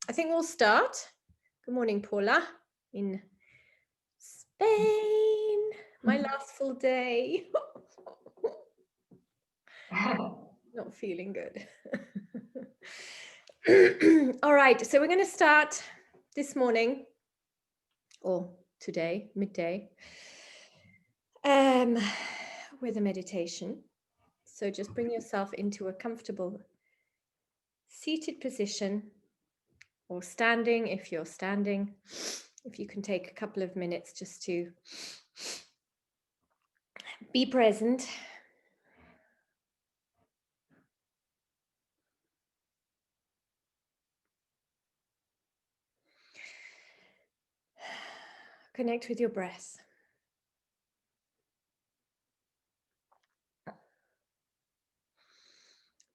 I think we'll start. Good morning, Paula, in Spain. My last full day. Not feeling good. All right, so we're going to start this morning, or today, midday, with a meditation. So just bring yourself into a comfortable seated position, or standing if you're standing. If you can take a couple of minutes just to be present. Connect with your breath.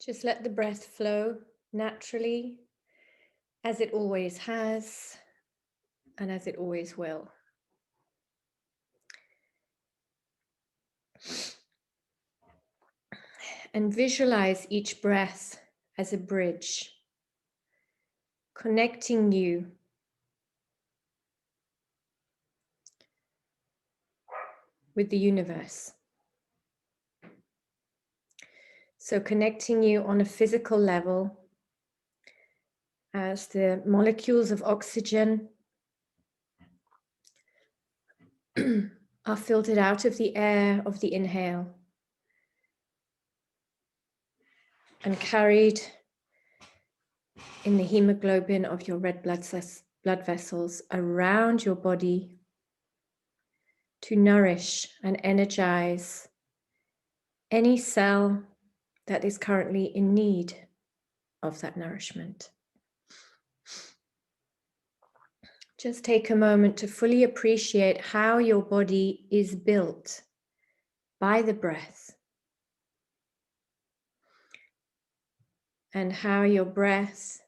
Just let the breath flow naturally, as it always has, and as it always will. And visualize each breath as a bridge, connecting you with the universe. So connecting you on a physical level as the molecules of oxygen are filtered out of the air of the inhale and carried in the hemoglobin of your red blood vessels around your body to nourish and energize any cell that is currently in need of that nourishment. Just take a moment to fully appreciate how your body is built by the breath, and how your breath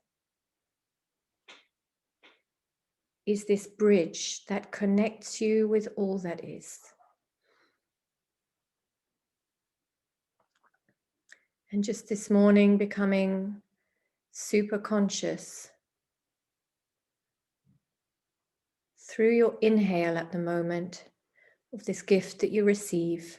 is this bridge that connects you with all that is. And just this morning, becoming super conscious through your inhale at the moment of this gift that you receive.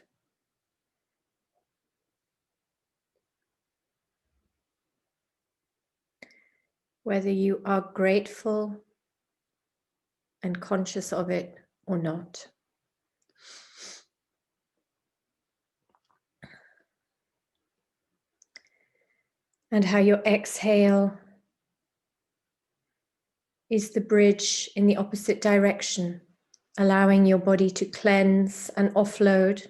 Whether you are grateful and conscious of it or not. And how your exhale is the bridge in the opposite direction, allowing your body to cleanse and offload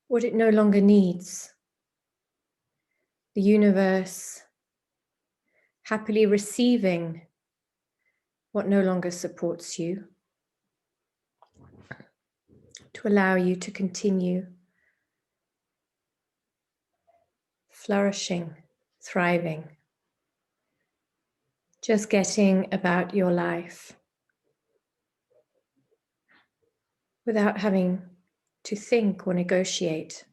what it no longer needs. The universe happily receiving what no longer supports you, to allow you to continue flourishing, thriving, just getting about your life without having to think or negotiate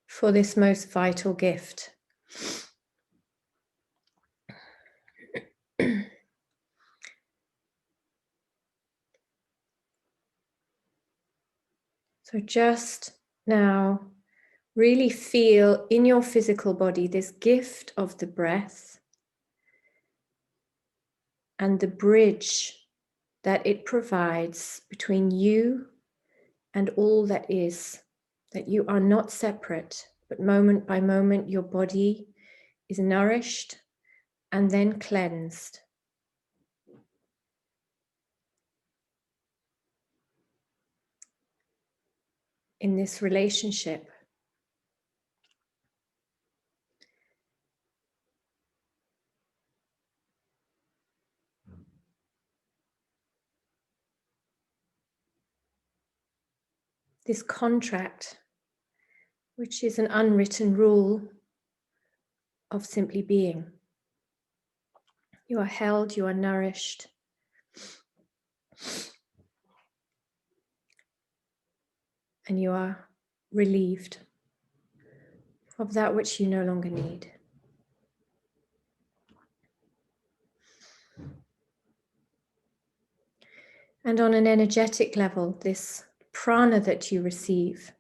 for this most vital gift. So just now, really feel in your physical body this gift of the breath and the bridge that it provides between you and all that is, that you are not separate, but moment by moment your body is nourished and then cleansed. In this relationship. This contract, which is an unwritten rule of simply being. You are held, you are nourished. And you are relieved of that which you no longer need. And on an energetic level, this prana that you receive,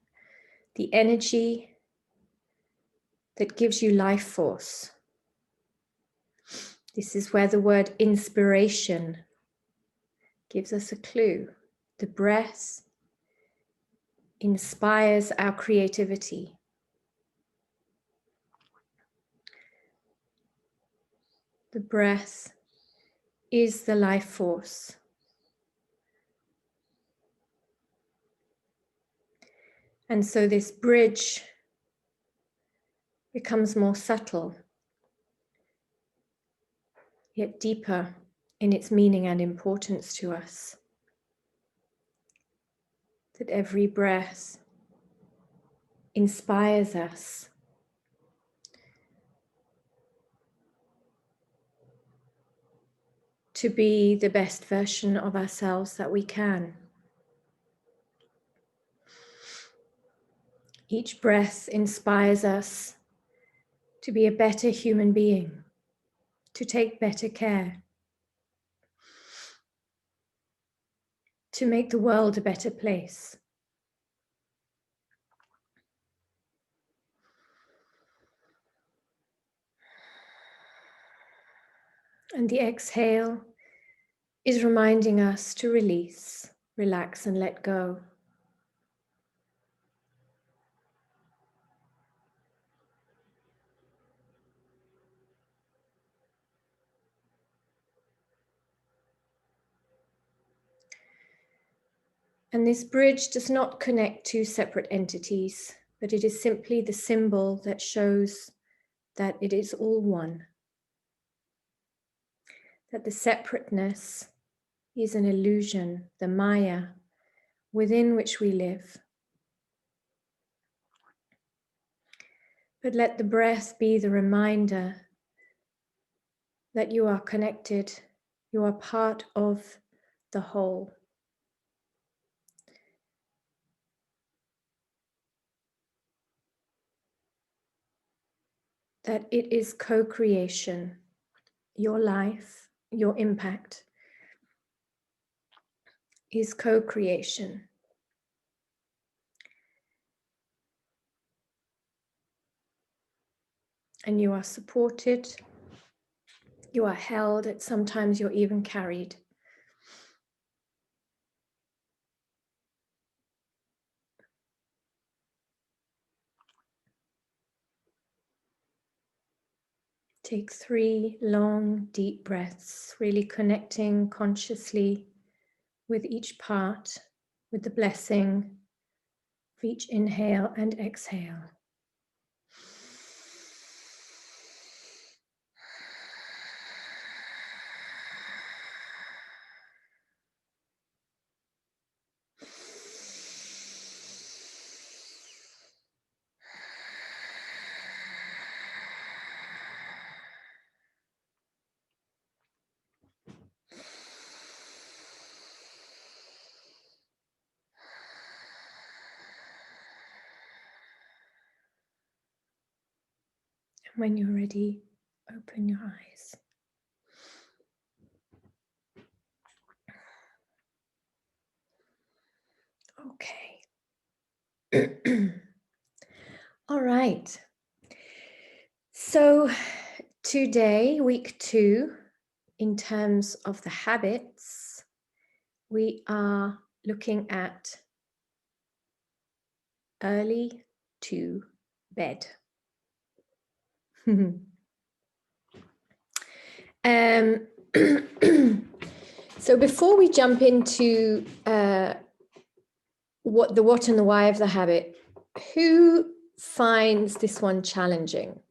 the energy that gives you life force. This is where the word inspiration gives us a clue. The breath inspires our creativity. The breath is the life force. And so this bridge becomes more subtle, yet deeper in its meaning and importance to us. That every breath inspires us to be the best version of ourselves that we can. Each breath inspires us to be a better human being, to take better care, to make the world a better place. And the exhale is reminding us to release, relax, and let go. And this bridge does not connect two separate entities, but it is simply the symbol that shows that it is all one. That the separateness is an illusion, the Maya, within which we live. But let the breath be the reminder that you are connected, you are part of the whole. That it is co-creation, your life, your impact is co-creation. And you are supported, you are held, and sometimes you're even carried. Take 3 long, deep breaths, really connecting consciously with each part, with the blessing of each inhale and exhale. When you're ready, open your eyes. Okay. All right. So today, week 2, in terms of the habits, we are looking at early to bed. So before we jump into what and the why of the habit, who finds this one challenging?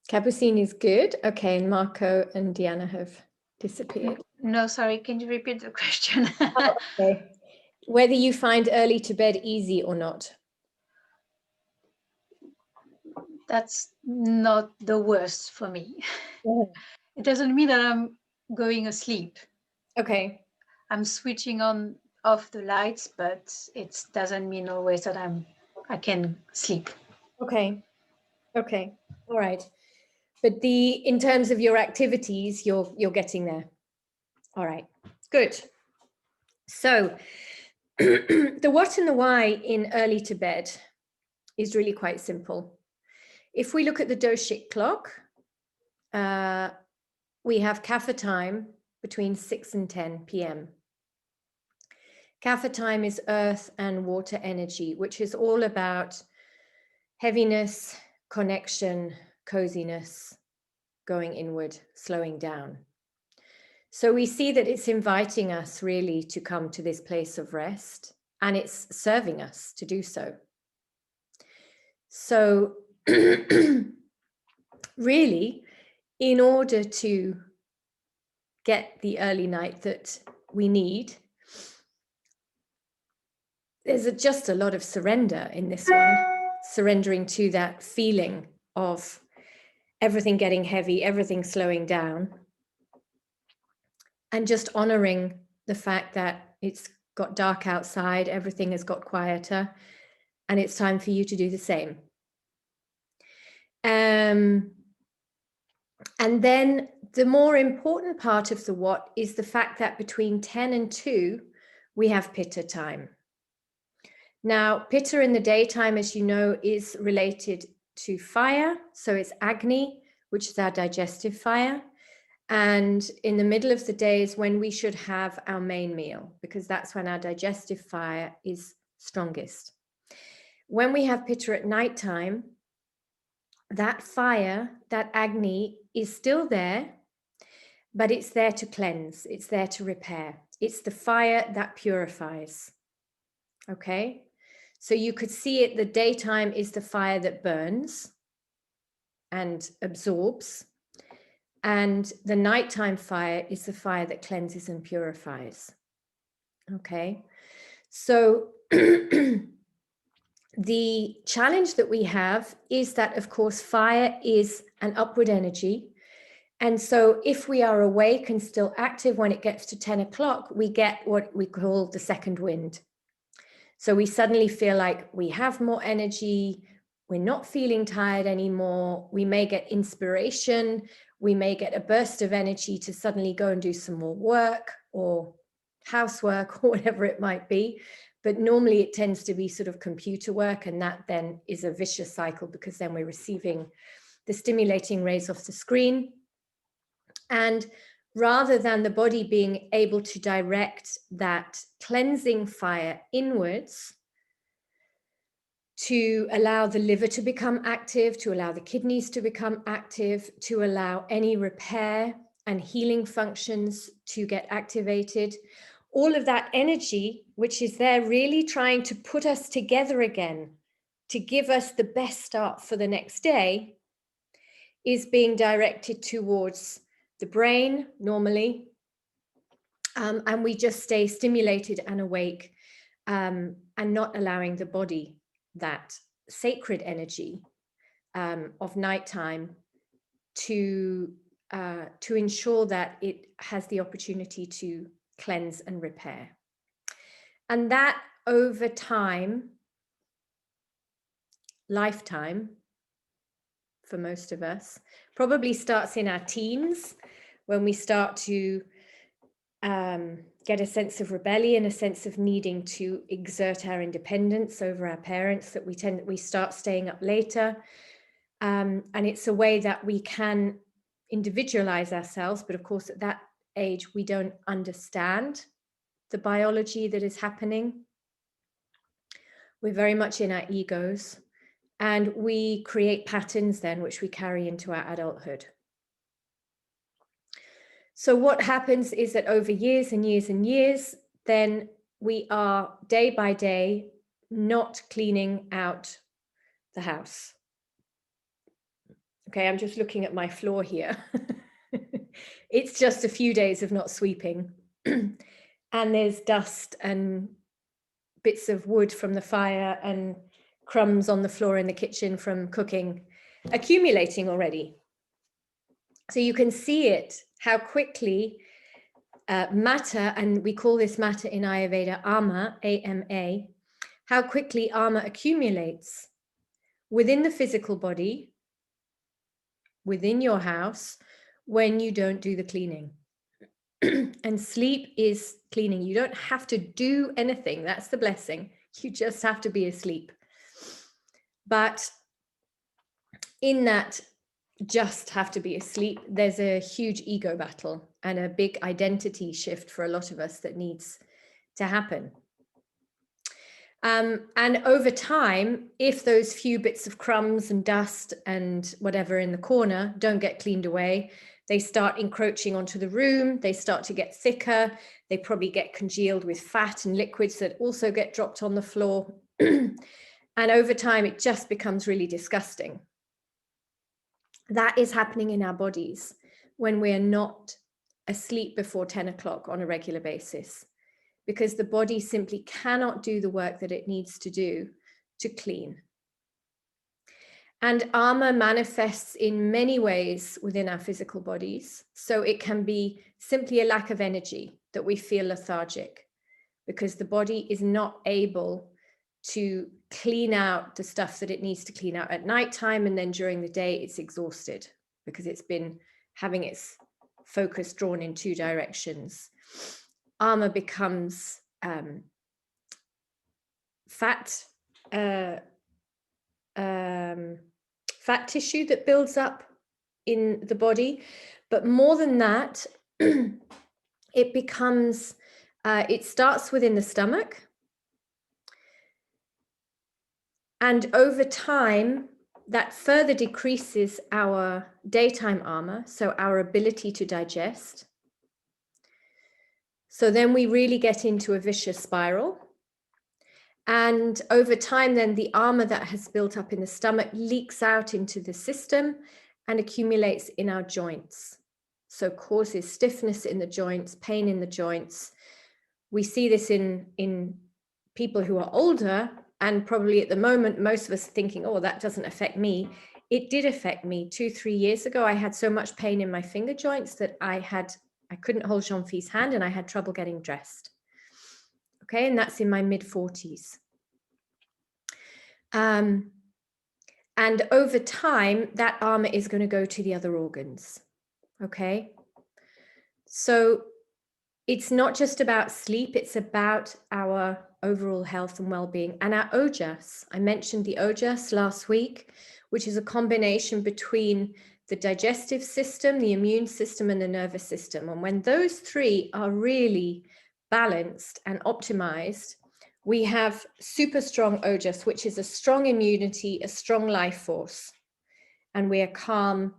Capucine is good. Okay, and Marco and Diana have disappeared. No, sorry, can you repeat the question? Oh, okay. Whether you find early to bed easy or not? That's not the worst for me. Yeah. It doesn't mean that I'm going asleep. Okay. I'm switching on off the lights, but it doesn't mean always that I can sleep. Okay. Okay. All right. But in terms of your activities, you're getting there. All right, good. So the what and the why in early to bed is really quite simple. If we look at the Doshik clock, we have Kapha time between 6 and 10 p.m. Kapha time is earth and water energy, which is all about heaviness, connection, coziness, going inward, slowing down. So we see that it's inviting us really to come to this place of rest, and it's serving us to do so. So really, in order to get the early night that we need, there's just a lot of surrender in this one, surrendering to that feeling of everything getting heavy, everything slowing down, and just honoring the fact that it's got dark outside, everything has got quieter, and it's time for you to do the same. And then the more important part of the what is the fact that between 10 and 2, we have Pitta time. Now, Pitta in the daytime, as you know, is related to fire. So it's Agni, which is our digestive fire. And in the middle of the day is when we should have our main meal, because that's when our digestive fire is strongest. When we have Pitta at nighttime, that fire, that Agni, is still there, but it's there to cleanse. It's there to repair. It's the fire that purifies. Okay? So you could see it, the daytime is the fire that burns and absorbs. And the nighttime fire is the fire that cleanses and purifies. Okay? So the challenge that we have is that, of course, fire is an upward energy. And so if we are awake and still active when it gets to 10 o'clock, we get what we call the second wind. So we suddenly feel like we have more energy, we're not feeling tired anymore, we may get inspiration, we may get a burst of energy to suddenly go and do some more work or housework or whatever it might be. But normally it tends to be sort of computer work, and that then is a vicious cycle because then we're receiving the stimulating rays off the screen. And rather than the body being able to direct that cleansing fire inwards to allow the liver to become active, to allow the kidneys to become active, to allow any repair and healing functions to get activated, all of that energy, which is there really trying to put us together again, to give us the best start for the next day, is being directed towards the brain normally, and we just stay stimulated and awake, and not allowing the body that sacred energy of nighttime to ensure that it has the opportunity to cleanse and repair. And that over time, lifetime, for most of us, probably starts in our teens, when we start to get a sense of rebellion, a sense of needing to exert our independence over our parents, that we start staying up later. And it's a way that we can individualize ourselves. But of course, at that age, we don't understand the biology that is happening. We're very much in our egos, and we create patterns then which we carry into our adulthood. So what happens is that over years and years and years, then we are day by day not cleaning out the house. Okay, I'm just looking at my floor here. It's just a few days of not sweeping. And there's dust and bits of wood from the fire and crumbs on the floor in the kitchen from cooking accumulating already. So you can see it, how quickly matter, and we call this matter in Ayurveda ama, A-M-A, how quickly ama accumulates within the physical body, within your house when you don't do the cleaning. And sleep is cleaning. You don't have to do anything. That's the blessing. You just have to be asleep. But in that just have to be asleep, there's a huge ego battle and a big identity shift for a lot of us that needs to happen. And over time, if those few bits of crumbs and dust and whatever in the corner don't get cleaned away, they start encroaching onto the room, they start to get thicker, they probably get congealed with fat and liquids that also get dropped on the floor. And over time, it just becomes really disgusting. That is happening in our bodies when we are not asleep before 10 o'clock on a regular basis, because the body simply cannot do the work that it needs to do to clean. And armor manifests in many ways within our physical bodies. So it can be simply a lack of energy, that we feel lethargic because the body is not able to clean out the stuff that it needs to clean out at nighttime, and then during the day it's exhausted because it's been having its focus drawn in two directions. Armor becomes fat tissue that builds up in the body, but more than that, it becomes it starts within the stomach, and over time that further decreases our daytime armor, so our ability to digest. So then we really get into a vicious spiral. And over time, then the armor that has built up in the stomach leaks out into the system and accumulates in our joints. So causes stiffness in the joints, pain in the joints. We see this in people who are older, and probably at the moment, most of us are thinking, oh, that doesn't affect me. It did affect me. 2-3 years ago, I had so much pain in my finger joints that I couldn't hold Jean-Phil's hand and I had trouble getting dressed. Okay, and that's in my mid-40s. And over time, that armor is going to go to the other organs. Okay, so it's not just about sleep, it's about our overall health and well-being. And our ojas, I mentioned the ojas last week, which is a combination between the digestive system, the immune system, and the nervous system. And when those three are really balanced and optimized, we have super strong ojas, which is a strong immunity, a strong life force. And we are calm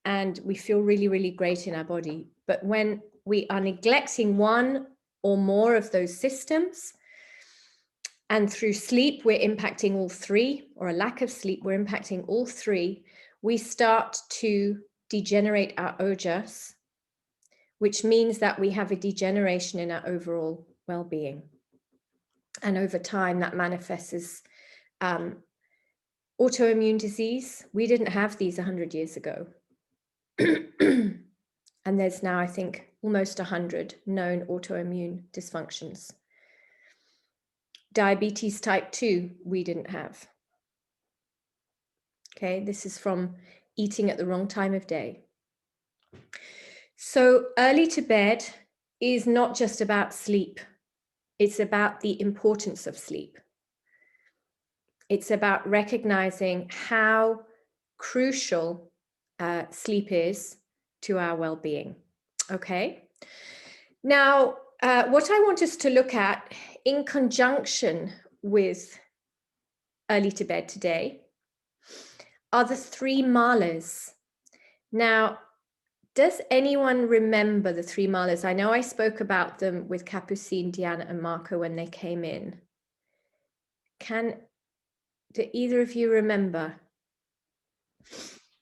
and we feel really, really great in our body. But when we are neglecting one or more of those systems, and through sleep, we're impacting all three, or a lack of sleep, we're impacting all three, we start to degenerate our ojas, which means that we have a degeneration in our overall well-being. And over time, that manifests as autoimmune disease. We didn't have these 100 years ago. And there's now, I think, almost 100 known autoimmune dysfunctions. Diabetes type 2, we didn't have. Okay, this is from eating at the wrong time of day. So early to bed is not just about sleep. It's about the importance of sleep. It's about recognizing how crucial sleep is to our well-being. Okay. Now, what I want us to look at in conjunction with early to bed today are the 3 malas. Now, does anyone remember the 3 malas? I know I spoke about them with Capucine, Diana, and Marco when they came in. Do either of you remember?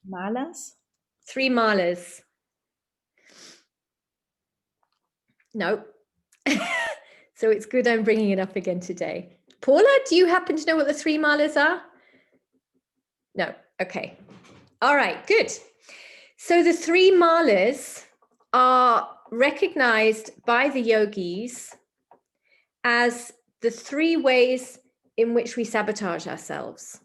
Malas? 3 malas. No. So it's good I'm bringing it up again today. Paula, do you happen to know what the 3 malas are? No. Okay. All right, good. So the 3 malas are recognized by the yogis as the 3 ways in which we sabotage ourselves.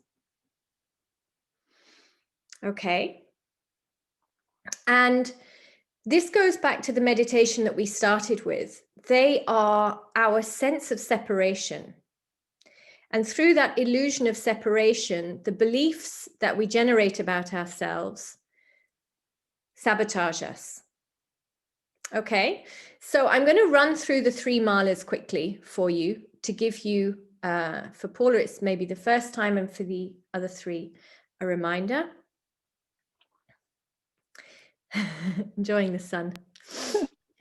Okay. And this goes back to the meditation that we started with. They are our sense of separation. And through that illusion of separation, the beliefs that we generate about ourselves sabotage us. Okay, so I'm going to run through the 3 malas quickly for you to give you, for Paula, it's maybe the first time, and for the other 3, a reminder. Enjoying the sun.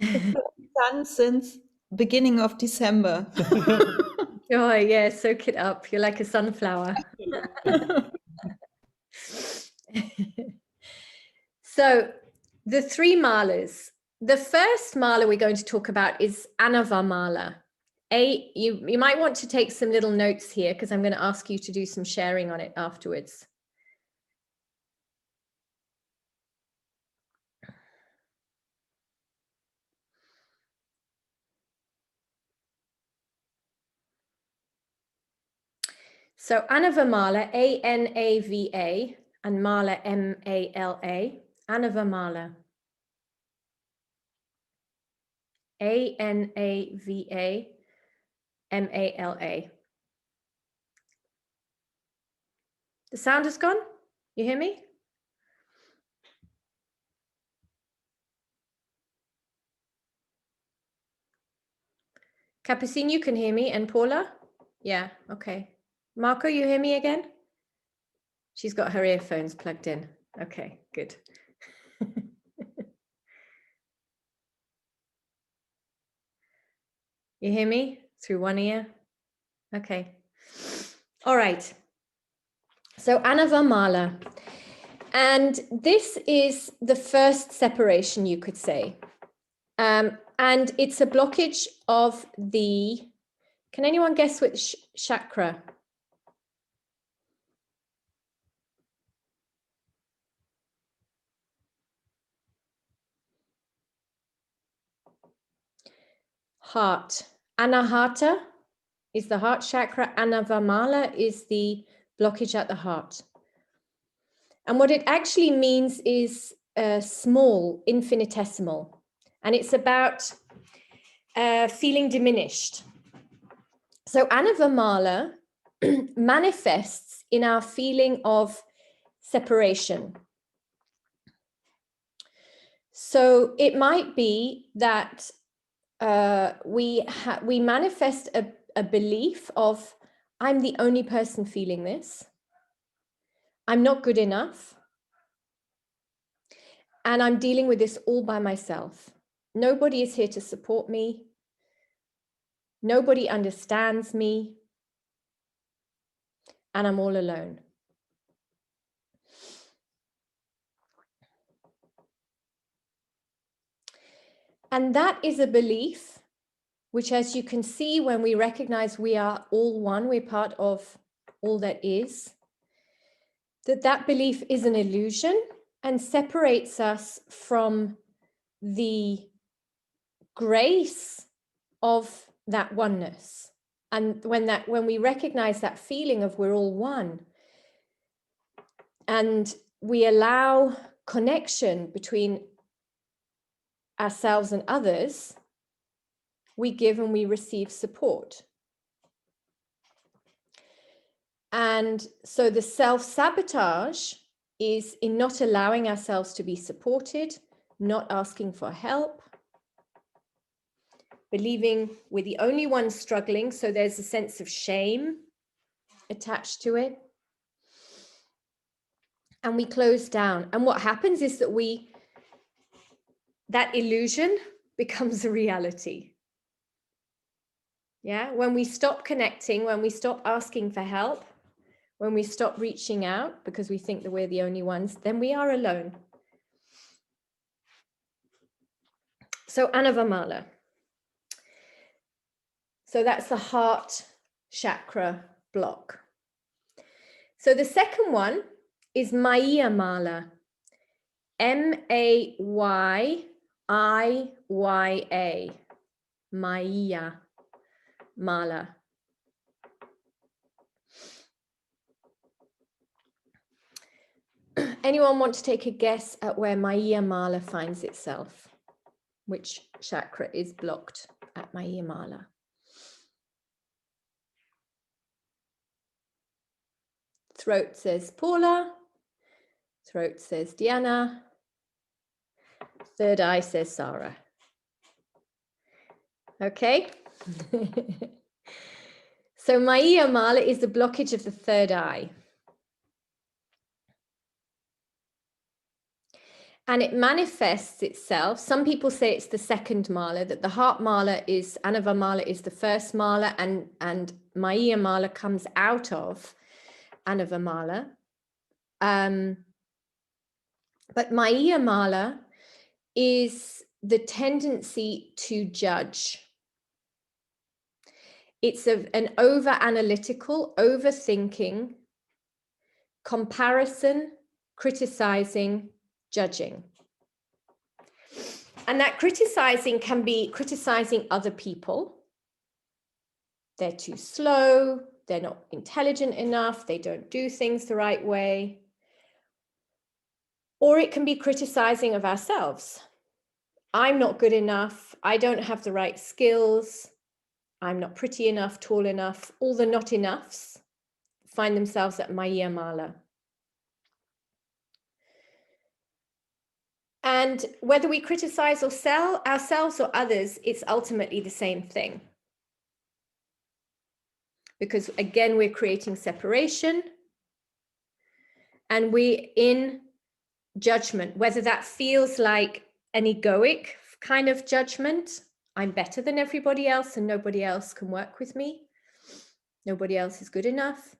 Sun since beginning of December. Oh, yeah, soak it up. You're like a sunflower. So the 3 malas. The first mala we're going to talk about is Anava mala. You might want to take some little notes here because I'm going to ask you to do some sharing on it afterwards. So Anava mala, A-N-A-V-A, and mala, M-A-L-A, Anava mala. A-N-A-V-A, M-A-L-A. The sound has gone? You hear me? Capucine, you can hear me, and Paula? Yeah, okay. Marco, you hear me again? She's got her earphones plugged in. Okay, good. You hear me through one ear? Okay. All right. So Anava mala. And this is the first separation, you could say. And it's a blockage of the, can anyone guess which chakra? Heart. Anahata is the heart chakra. Anavamala is the blockage at the heart. And what it actually means is small, infinitesimal. And it's about feeling diminished. So Anavamala manifests in our feeling of separation. So it might be that we manifest a belief of, I'm the only person feeling this. I'm not good enough. And I'm dealing with this all by myself. Nobody is here to support me. Nobody understands me. And I'm all alone. And that is a belief which, as you can see, when we recognize we are all one, we're part of all that is, that belief is an illusion and separates us from the grace of that oneness. And when we recognize that feeling of we're all one, and we allow connection between ourselves and others, we give and we receive support. And so the self-sabotage is in not allowing ourselves to be supported, not asking for help, believing we're the only ones struggling. So there's a sense of shame attached to it. And we close down. And what happens is that that illusion becomes a reality. Yeah, when we stop connecting, when we stop asking for help, when we stop reaching out because we think that we're the only ones, then we are alone. So Anavamala. So that's the heart chakra block. So the second one is Maya Mala. M-A-Y-I-Y-A. Maya Mala. Anyone want to take a guess at where Maya Mala finds itself? Which chakra is blocked at Maya Mala? Throat says Paula. Throat says Diana. Third eye says Sarah. Okay. So Maya Mala is the blockage of the third eye. And it manifests itself. Some people say it's the second mala, that the heart mala is, Anava mala is the first mala, and Maya mala comes out of Anava mala. But Maya mala is the tendency to judge. It's an over-analytical, overthinking, comparison, criticizing, judging. And that criticizing can be criticizing other people. They're too slow, they're not intelligent enough, they don't do things the right way. Or it can be criticizing of ourselves. I'm not good enough, I don't have the right skills, I'm not pretty enough, tall enough. All the not enoughs find themselves at Maya Mala. And whether we criticize or sell ourselves or others, it's ultimately the same thing. Because again, we're creating separation and we're in judgment, whether that feels like an egoic kind of judgment. I'm better than everybody else and nobody else can work with me. Nobody else is good enough.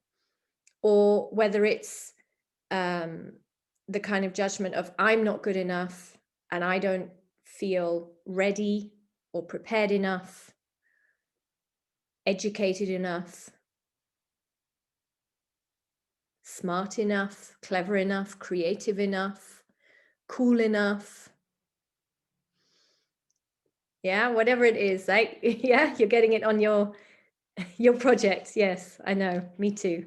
Or whether it's the kind of judgment of I'm not good enough and I don't feel ready or prepared enough, educated enough, smart enough, clever enough, creative enough, cool enough. Yeah, whatever it is, like, yeah, you're getting it on your project. Yes, I know, me too.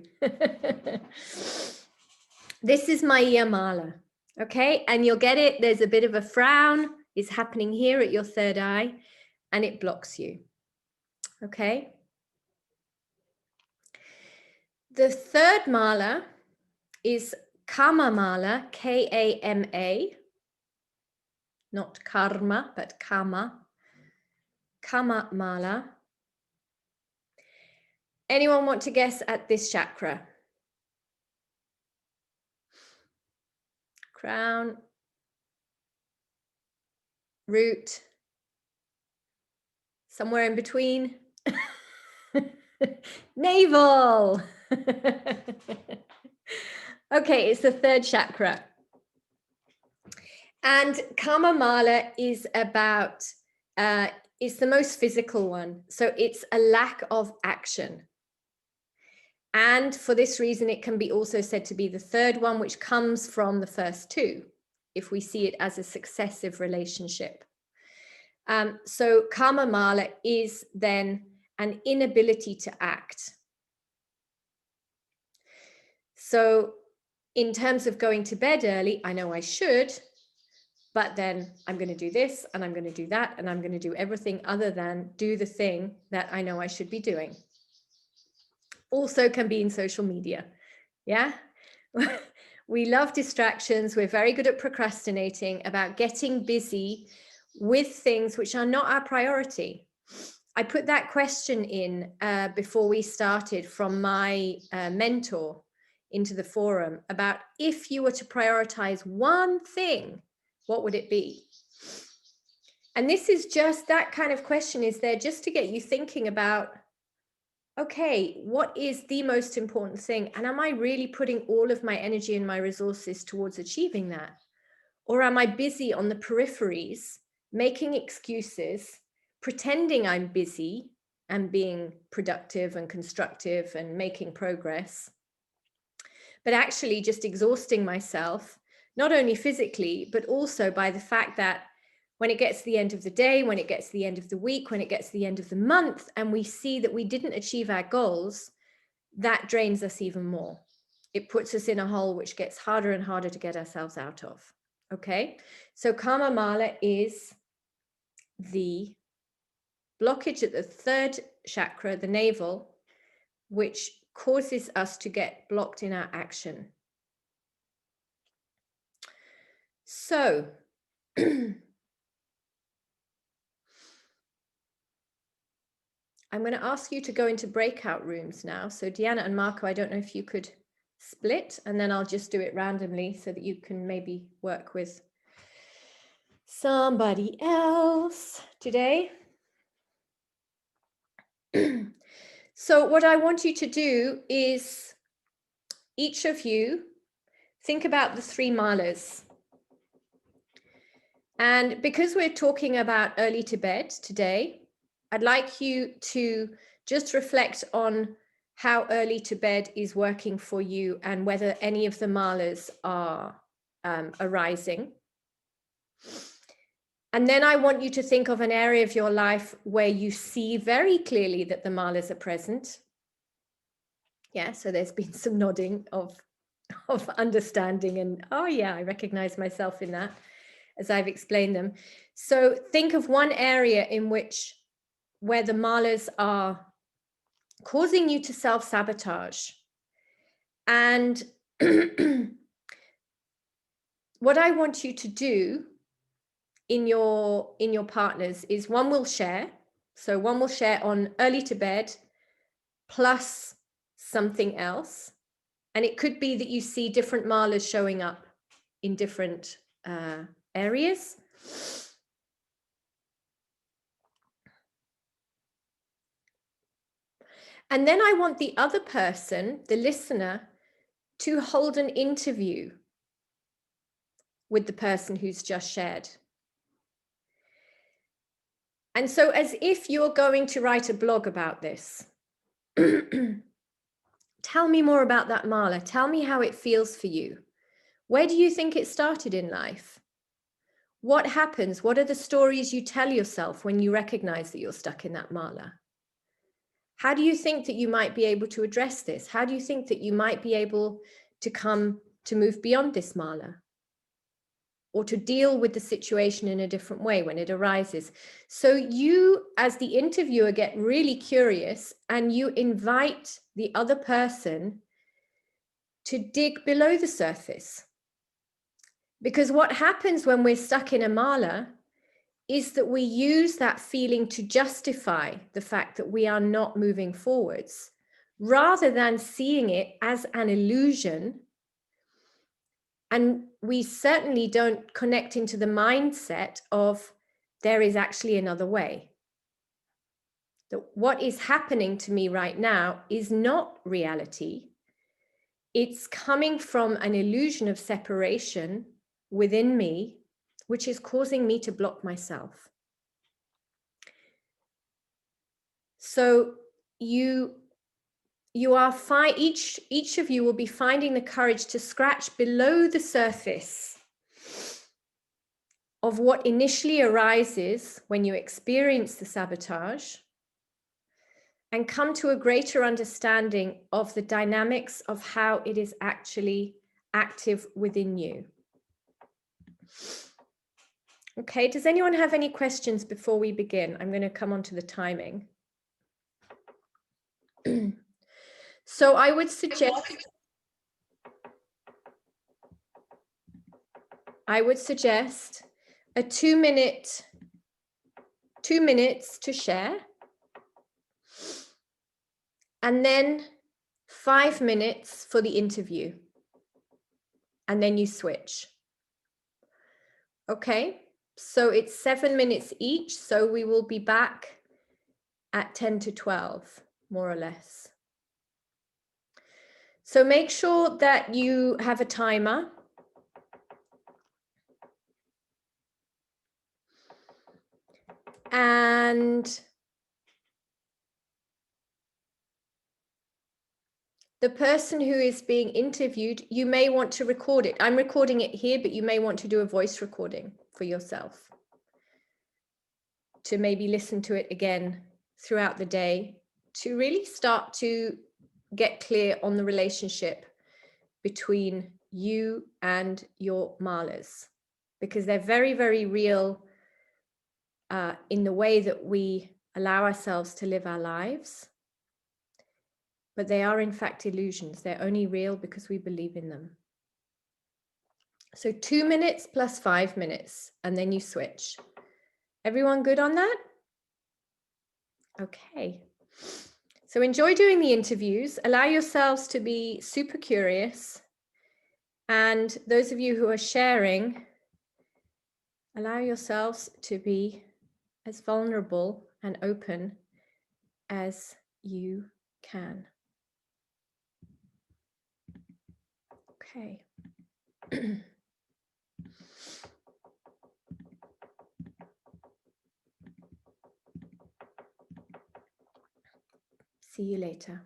This is Maya Mala, okay? And you'll get it, there's a bit of a frown is happening here at your third eye and it blocks you, okay? The third Mala is Kama Mala, K-A-M-A, not karma, but Kama. Kama Mala. Anyone want to guess at this chakra? Crown, root, somewhere in between. Navel. Okay, it's the third chakra. And Kama Mala is about, it's the most physical one. So it's a lack of action. And for this reason, it can be also said to be the third one, which comes from the first two, if we see it as a successive relationship. So Kama Mala is then an inability to act. So in terms of going to bed early, I know I should, but then I'm going to do this and I'm going to do that and I'm going to do everything other than do the thing that I know I should be doing. Also can be in social media. Yeah. We love distractions. We're very good at procrastinating, about getting busy with things which are not our priority. I put that question in before we started from my mentor into the forum about if you were to prioritize one thing, what would it be? And this is just that kind of question is there just to get you thinking about, okay, what is the most important thing? And am I really putting all of my energy and my resources towards achieving that? Or am I busy on the peripheries, making excuses, pretending I'm busy and being productive and constructive and making progress, but actually just exhausting myself, not only physically, but also by the fact that when it gets to the end of the day, when it gets to the end of the week, when it gets to the end of the month, and we see that we didn't achieve our goals, that drains us even more. it puts us in a hole which gets harder and harder to get ourselves out of. Okay, so Kama Mala is the blockage at the third chakra, the navel, which causes us to get blocked in our action. So, I'm going to ask you to go into breakout rooms now. So Deanna and Marco, I don't know if you could split, and then I'll just do it randomly so that you can maybe work with somebody else today. So what I want you to do is each of you think about the 3 malas. And because we're talking about early to bed today, I'd like you to just reflect on how early to bed is working for you and whether any of the malas are arising. And then I want you to think of an area of your life where you see very clearly that the malas are present. Yeah, so there's been some nodding of understanding and, oh yeah, I recognize myself in that as I've explained them. So think of one area in which where the malas are causing you to self-sabotage. And what I want you to do in your partners is one will share. So one will share on early to bed plus something else. And it could be that you see different malas showing up in different areas. And then I want the other person, the listener, to hold an interview with the person who's just shared. And so as if you're going to write a blog about this, tell me more about that mala. Tell me how it feels for you. Where do you think it started in life? What happens? What are the stories you tell yourself when you recognize that you're stuck in that mala? How do you think that you might be able to address this? How do you think that you might be able to move beyond this mala? Or to deal with the situation in a different way when it arises? So you, as the interviewer, get really curious and you invite the other person to dig below the surface. Because what happens when we're stuck in a mala is that we use that feeling to justify the fact that we are not moving forwards, rather than seeing it as an illusion. And we certainly don't connect into the mindset of there is actually another way. That what is happening to me right now is not reality. It's coming from an illusion of separation within me, which is causing me to block myself. So you are fine. Each of you will be finding the courage to scratch below the surface of what initially arises when you experience the sabotage, and come to a greater understanding of the dynamics of how it is actually active within you. Okay, does anyone have any questions before we begin? I'm going to come on to the timing. So I would suggest a 2 minutes to share, and then 5 minutes for the interview, and then you switch. Okay, so it's 7 minutes each, so we will be back at 10 to 12, more or less. So make sure that you have a timer. And the person who is being interviewed, you may want to record it. I'm recording it here, but you may want to do a voice recording for yourself to maybe listen to it again throughout the day to really start to get clear on the relationship between you and your malas, because they're very, very real in the way that we allow ourselves to live our lives. But they are in fact illusions. They're only real because we believe in them. So 2 minutes plus 5 minutes, and then you switch. Everyone good on that? Okay. So enjoy doing the interviews. Allow yourselves to be super curious. And those of you who are sharing, allow yourselves to be as vulnerable and open as you can. Okay. See you later.